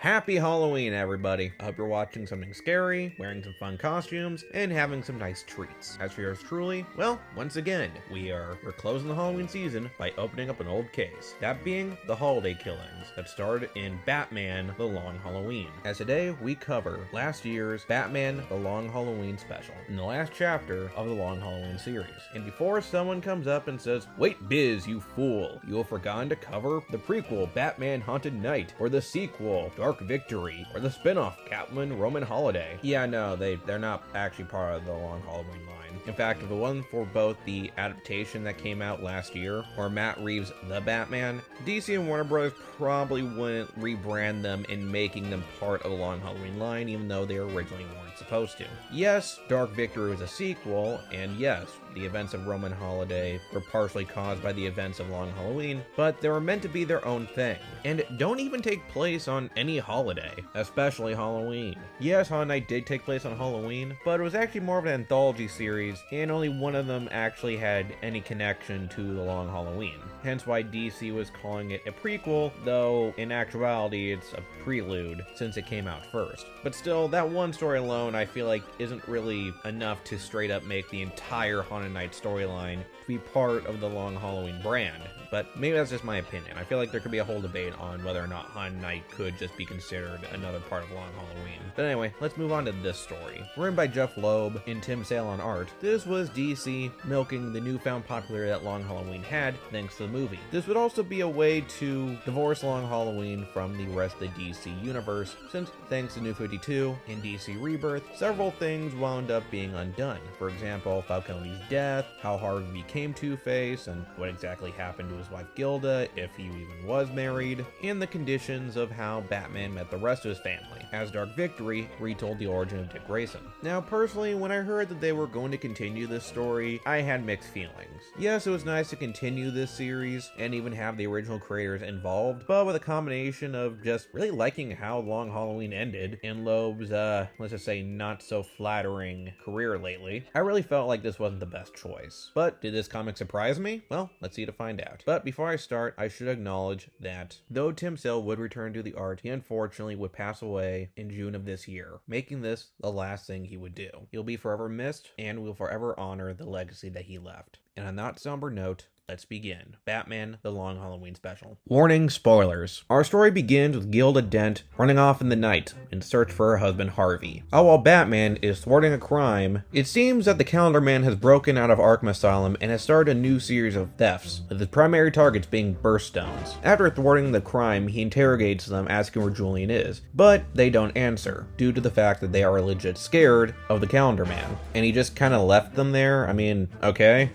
Happy Halloween, everybody. I hope you're watching something scary, wearing some fun costumes, and having some nice treats. As for yours truly, well, once again, we're closing the Halloween season by opening up an old case. That being the holiday killings that started in Batman The Long Halloween. As today, we cover last year's Batman The Long Halloween special, in the last chapter of the Long Halloween series. And before someone comes up and says, "Wait, Biz, you fool, you have forgotten to cover the prequel Batman Haunted Night, or the sequel Dark Victory, or the spin-off Catwoman Roman Holiday." Yeah, no, they're not actually part of the Long Halloween line. In fact, the one for both the adaptation that came out last year, or Matt Reeves' The Batman, DC and Warner Bros. Probably wouldn't rebrand them in making them part of the Long Halloween line, even though they originally weren't supposed to. Yes, Dark Victory was a sequel, and yes, the events of Roman Holiday were partially caused by the events of Long Halloween, but they were meant to be their own thing, and don't even take place on any holiday, especially Halloween. Yes, Haunted Night did take place on Halloween, but it was actually more of an anthology series, and only one of them actually had any connection to the Long Halloween. Hence why DC was calling it a prequel, though in actuality it's a prelude since it came out first. But still, that one story alone I feel like isn't really enough to straight up make the entire Haunted Night storyline to be part of the Long Halloween brand. But maybe that's just my opinion. I feel like there could be a whole debate on whether or not Haunted Night could just be considered another part of Long Halloween. But anyway, let's move on to this story. Written by Jeff Loeb and Tim Sale on art, this was DC milking the newfound popularity that Long Halloween had thanks to the movie. This would also be a way to divorce Long Halloween from the rest of the DC universe, since thanks to New 52 and DC Rebirth, several things wound up being undone. For example, Falcone's death, how Harvey became Two-Face, and what exactly happened to his wife Gilda, if he even was married, and the conditions of how Batman met the rest of his family, as Dark Victory retold the origin of Dick Grayson. Now, personally, when I heard that they were going to continue this story, I had mixed feelings. Yes, it was nice to continue this series, and even have the original creators involved, but with a combination of just really liking how Long Halloween ended, and Loeb's, let's just say, not so flattering career lately, I really felt like this wasn't the best choice. But did this comic surprise me? Well, let's see to find out. But before I start, I should acknowledge that though Tim Sale would return to the art, he unfortunately would pass away in June of this year, making this the last thing he would do. He'll be forever missed, and we'll forever honor the legacy that he left. And on that somber note, let's begin. Batman, The Long Halloween Special. Warning, spoilers. Our story begins with Gilda Dent running off in the night in search for her husband Harvey. All while Batman is thwarting a crime, it seems that the Calendar Man has broken out of Arkham Asylum and has started a new series of thefts, with his primary targets being Burststones. After thwarting the crime, he interrogates them asking where Julian is, but they don't answer, due to the fact that they are legit scared of the Calendar Man. And he just kind of left them there. I mean, okay,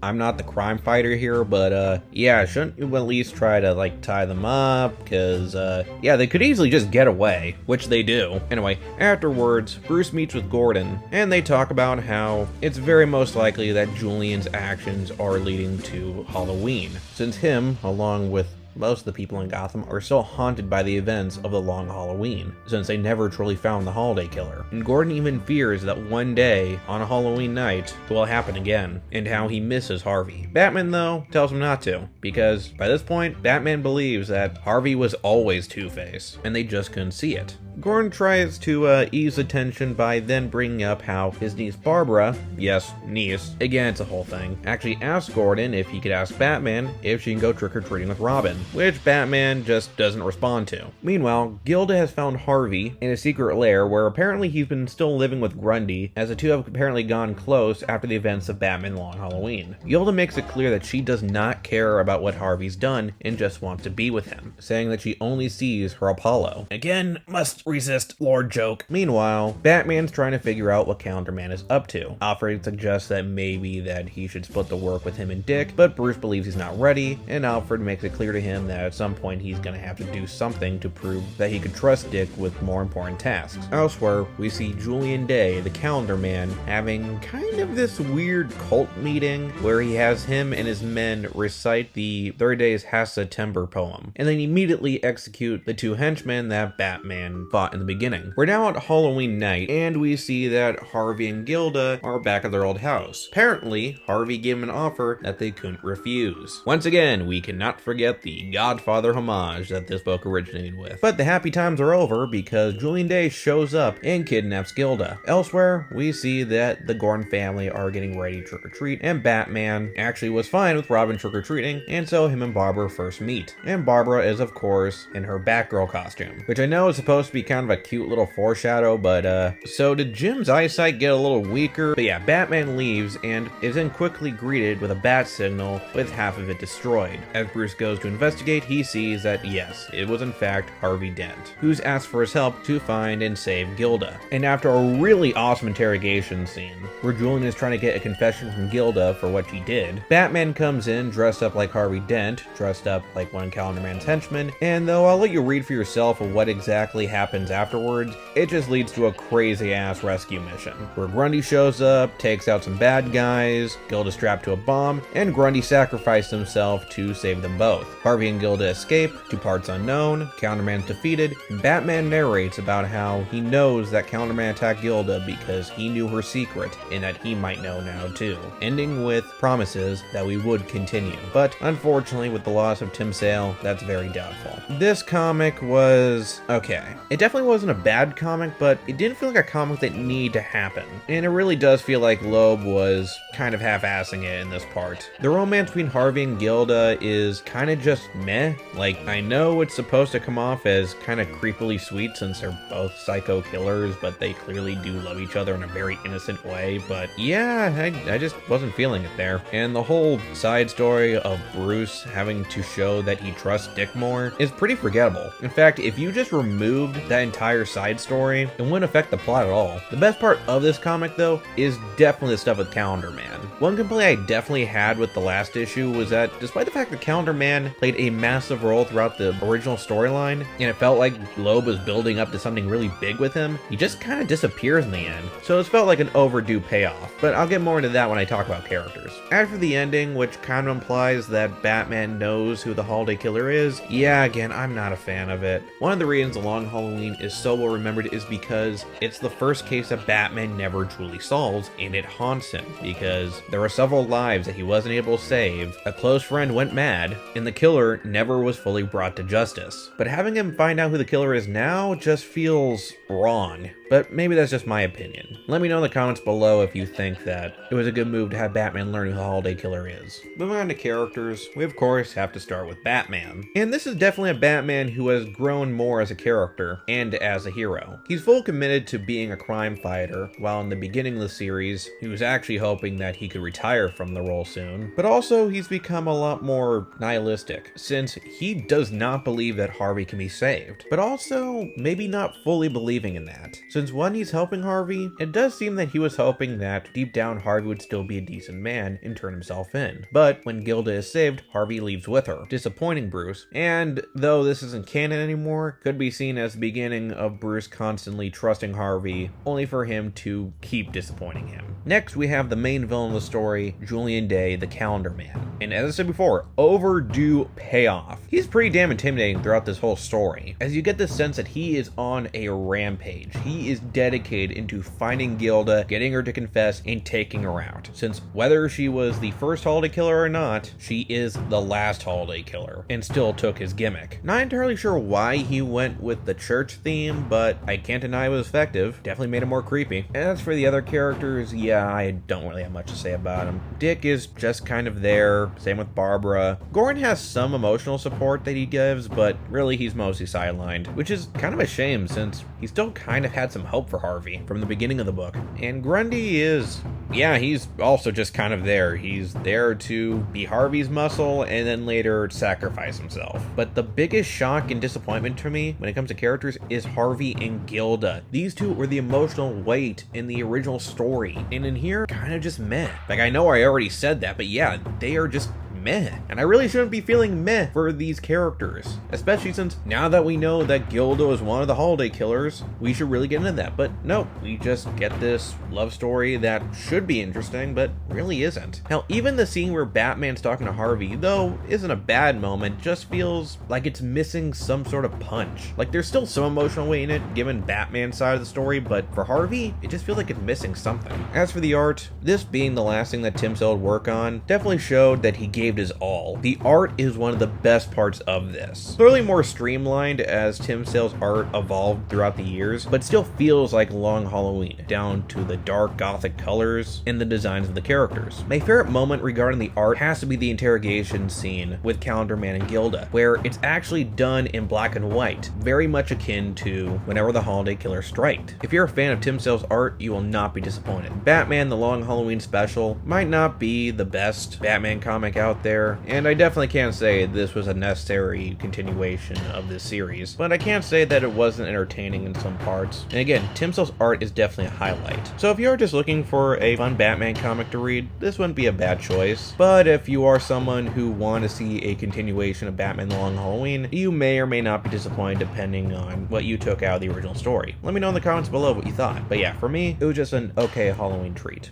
I'm not the crime fighter here, but yeah, shouldn't you at least try to like tie them up, because yeah, they could easily just get away, which they do. Anyway, afterwards, Bruce meets with Gordon, and they talk about how it's very most likely that Julian's actions are leading to Halloween, since him, along with most of the people in Gotham, are still haunted by the events of the Long Halloween, since they never truly found the holiday killer. And Gordon even fears that one day, on a Halloween night, it will happen again, and how he misses Harvey. Batman, though, tells him not to, because by this point, Batman believes that Harvey was always Two-Face, and they just couldn't see it. Gordon tries to ease the tension by then bringing up how his niece Barbara, yes, niece, again it's a whole thing, actually asked Gordon if he could ask Batman if she can go trick-or-treating with Robin, which Batman just doesn't respond to. Meanwhile, Gilda has found Harvey in a secret lair where apparently he's been still living with Grundy, as the two have apparently gone close after the events of Batman Long Halloween. Gilda makes it clear that she does not care about what Harvey's done and just wants to be with him, saying that she only sees her Apollo. Again, must resist Lord joke. Meanwhile, Batman's trying to figure out what Calendar Man is up to. Alfred suggests that maybe that he should split the work with him and Dick, but Bruce believes he's not ready, and Alfred makes it clear to him that at some point he's gonna have to do something to prove that he could trust Dick with more important tasks. Elsewhere, we see Julian Day, the Calendar Man, having kind of this weird cult meeting where he has him and his men recite the 30 Days Has September poem, and then immediately execute the two henchmen that Batman fought in the beginning. We're now at Halloween night, and we see that Harvey and Gilda are back at their old house. Apparently, Harvey gave them an offer that they couldn't refuse. Once again, we cannot forget the Godfather homage that this book originated with. But the happy times are over because Julian Day shows up and kidnaps Gilda. Elsewhere, we see that the Gordon family are getting ready to trick-or-treat, and Batman actually was fine with Robin trick-or-treating, and so him and Barbara first meet. And Barbara is, of course, in her Batgirl costume, which I know is supposed to be kind of a cute little foreshadow, but so did Jim's eyesight get a little weaker? But yeah, Batman leaves and is then quickly greeted with a bat signal with half of it destroyed. As Bruce goes to investigate, he sees that yes, it was in fact Harvey Dent, who's asked for his help to find and save Gilda. And after a really awesome interrogation scene, where Julian is trying to get a confession from Gilda for what she did, Batman comes in dressed up like Harvey Dent, dressed up like one of Calendar Man's henchmen, and though I'll let you read for yourself of what exactly happens afterwards, it just leads to a crazy ass rescue mission, where Grundy shows up, takes out some bad guys, Gilda's strapped to a bomb, and Grundy sacrificed himself to save them both. Harvey and Gilda escape to parts unknown, Calendar Man's defeated, and Batman narrates about how he knows that Calendar Man attacked Gilda because he knew her secret and that he might know now too, ending with promises that we would continue. But unfortunately, with the loss of Tim Sale, that's very doubtful. This comic was okay. It definitely wasn't a bad comic, but it didn't feel like a comic that needed to happen. And it really does feel like Loeb was kind of half-assing it in this part. The romance between Harvey and Gilda is kind of just meh. Like, I know it's supposed to come off as kind of creepily sweet since they're both psycho killers, but they clearly do love each other in a very innocent way. But yeah, I just wasn't feeling it there. And the whole side story of Bruce having to show that he trusts Dick more is pretty forgettable. In fact, if you just removed that entire side story, it wouldn't affect the plot at all. The best part of this comic, though, is definitely the stuff with Calendar Man. One complaint I definitely had with the last issue was that despite the fact that Calendar Man played a massive role throughout the original storyline, and it felt like Loeb was building up to something really big with him, he just kind of disappears in the end. So it felt like an overdue payoff, but I'll get more into that when I talk about characters. After the ending, which kind of implies that Batman knows who the Holiday Killer is, yeah, again, I'm not a fan of it. One of the reasons The Long Halloween is so well remembered is because it's the first case that Batman never truly solves, and it haunts him, because there were several lives that he wasn't able to save, a close friend went mad, and the killer never was fully brought to justice. But having him find out who the killer is now just feels wrong. But maybe that's just my opinion. Let me know in the comments below if you think that it was a good move to have Batman learn who the Holiday Killer is. Moving on to characters, we of course have to start with Batman. And this is definitely a Batman who has grown more as a character and as a hero. He's full committed to being a crime fighter, while in the beginning of the series, he was actually hoping that he could retire from the role soon. But also, he's become a lot more nihilistic, since he does not believe that Harvey can be saved, but also maybe not fully believing in that. Since when he's helping Harvey, it does seem that he was hoping that deep down Harvey would still be a decent man and turn himself in. But when Gilda is saved, Harvey leaves with her, disappointing Bruce. And though this isn't canon anymore, could be seen as the beginning of Bruce constantly trusting Harvey, only for him to keep disappointing him. Next, we have the main villain of the story, Julian Day, the Calendar Man. And as I said before, overdue payoff. He's pretty damn intimidating throughout this whole story, as you get the sense that he is on a rampage. He is dedicated into finding Gilda, getting her to confess, and taking her out. Since whether she was the first Holiday Killer or not, she is the last Holiday Killer, and still took his gimmick. Not entirely sure why he went with the church theme, but I can't deny it was effective. Definitely made it more creepy. As for the other characters, yeah, I don't really have much to say about him. Dick is just kind of there, same with Barbara. Gordon has some emotional support that he gives, but really he's mostly sidelined, which is kind of a shame since he still kind of had some hope for Harvey from the beginning of the book. And Grundy is, yeah, he's also just kind of there. He's there to be Harvey's muscle and then later sacrifice himself. But the biggest shock and disappointment to me when it comes to characters is Harvey and Gilda. These two were the emotional weight in the original story, and in here, kind of just meh. Like, I know I already said that, but yeah, they are just meh. And I really shouldn't be feeling meh for these characters, especially since now that we know that Gilda is one of the holiday killers, we should really get into that. But no, we just get this love story that should be interesting, but really isn't. Hell, even the scene where Batman's talking to Harvey, though isn't a bad moment, just feels like it's missing some sort of punch. Like there's still some emotional weight in it, given Batman's side of the story, but for Harvey, it just feels like it's missing something. As for the art, this being the last thing that Tim Sale would work on, definitely showed that he gave his all. The art is one of the best parts of this. Clearly more streamlined as Tim Sale's art evolved throughout the years, but still feels like Long Halloween, down to the dark gothic colors and the designs of the characters. My favorite moment regarding the art has to be the interrogation scene with Calendar Man and Gilda, where it's actually done in black and white, very much akin to whenever the holiday killer striked. If you're a fan of Tim Sale's art, you will not be disappointed. Batman The Long Halloween Special might not be the best Batman comic out there, and I definitely can't say this was a necessary continuation of this series, but I can't say that it wasn't entertaining in some parts. And again, Tim Sale's art is definitely a highlight. So if you're just looking for a fun Batman comic to read, this wouldn't be a bad choice. But if you are someone who wants to see a continuation of Batman The Long Halloween, you may or may not be disappointed depending on what you took out of the original story. Let me know in the comments below what you thought. But yeah, for me, it was just an okay Halloween treat.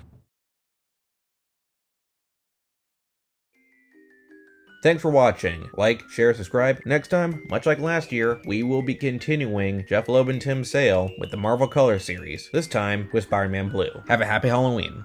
Thanks for watching. Like, share, subscribe. Next time, much like last year, we will be continuing Jeff Loeb and Tim Sale with the Marvel Color series, this time with Spider-Man Blue. Have a happy Halloween.